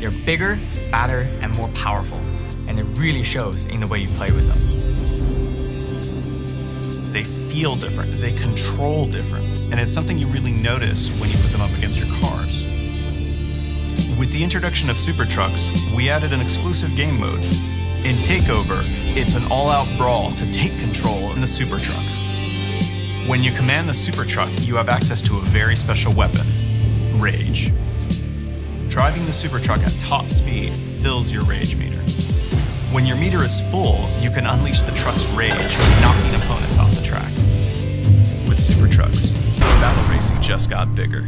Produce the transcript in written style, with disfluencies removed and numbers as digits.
They're bigger, badder, and more powerful, and it really shows in the way you play with them. They feel different, they control different, and it's something you really notice when you put them up against your cars. With the introduction of Supertrucks, we added an exclusive game mode. In Takeover, it's an all-out brawl to take control in the Supertruck. When you command the Supertruck, you have access to a very special weapon, Rage. Driving the Supertruck at top speed fills your rage meter. When your meter is full, you can unleash the truck's rage, knocking opponents off the track. With Supertrucks, battle racing just got bigger.